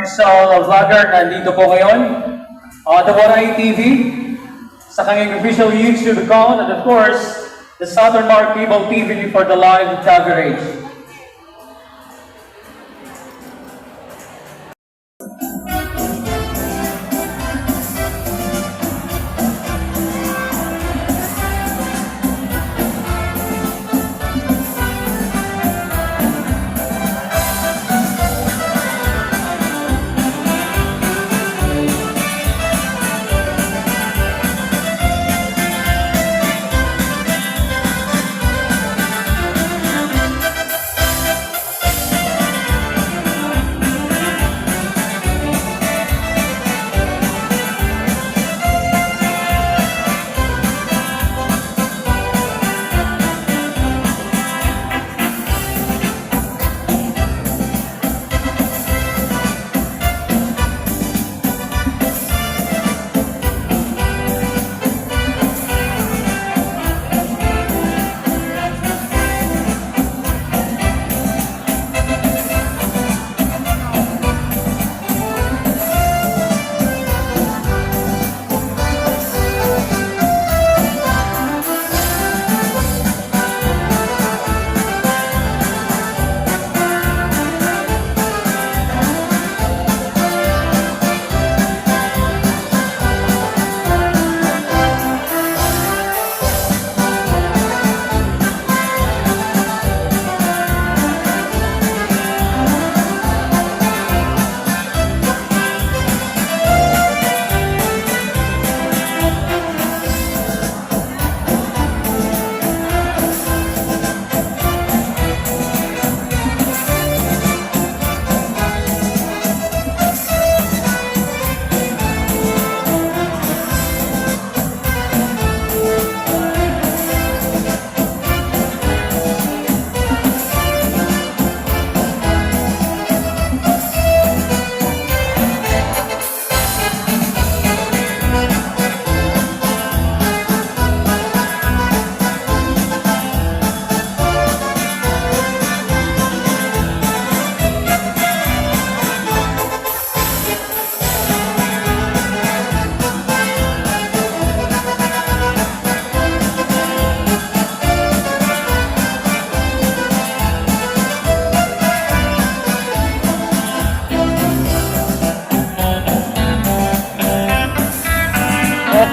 official vlogger nandito po ngayon. The Waray TV, sa kanyang official YouTube account, and of course, the Southern Mark Cable TV for the live coverage.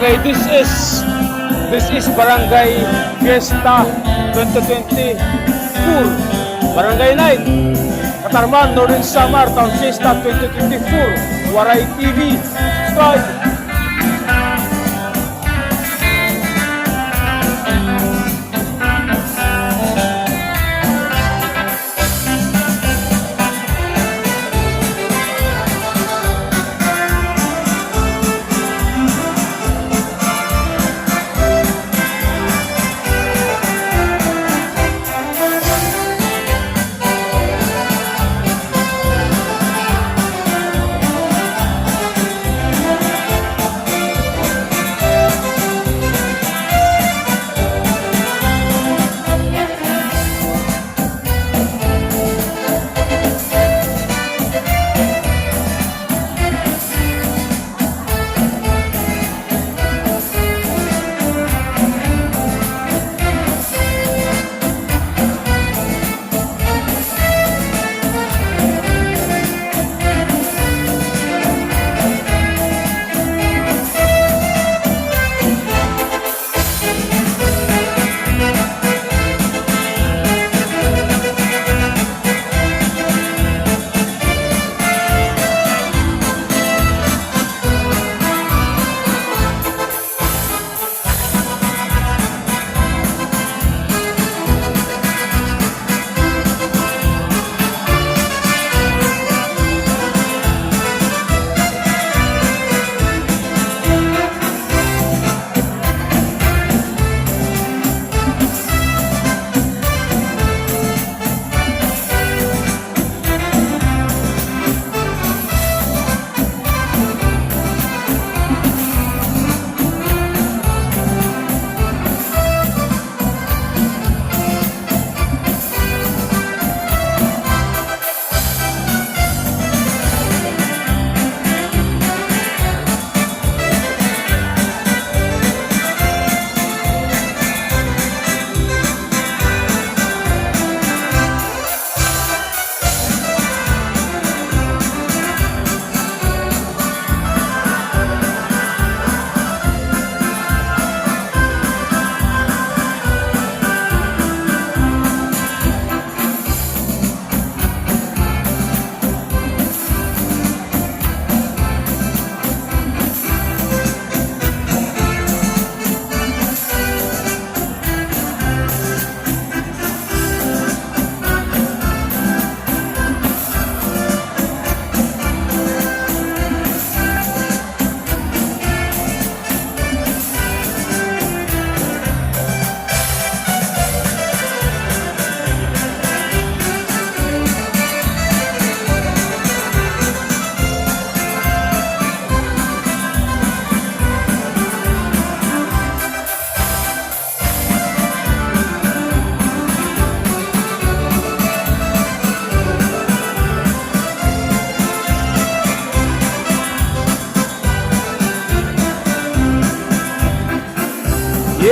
Okay, this is Barangay Fiesta 2024, Barangay Night, Katarman, Northern Samar, Town Fiesta 2024, Waray TV, subscribe!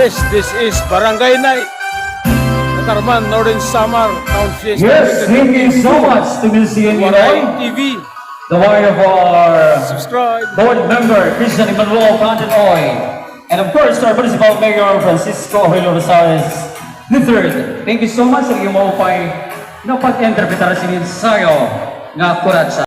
Yes, this is Barangay Night. Katarman, Northern Samar, Town Fiesta. Yes, thank you so much to Ms. Ian Waray Inoy, TV. the wife of our Subscribe. board member, Christian Emmanuel Pantanoy, and of course, our Municipal Mayor, Francisco Hilo Rosales III. Thank you so much sa iyong maupay na pag-interpretar sa ensayo nga kurat sa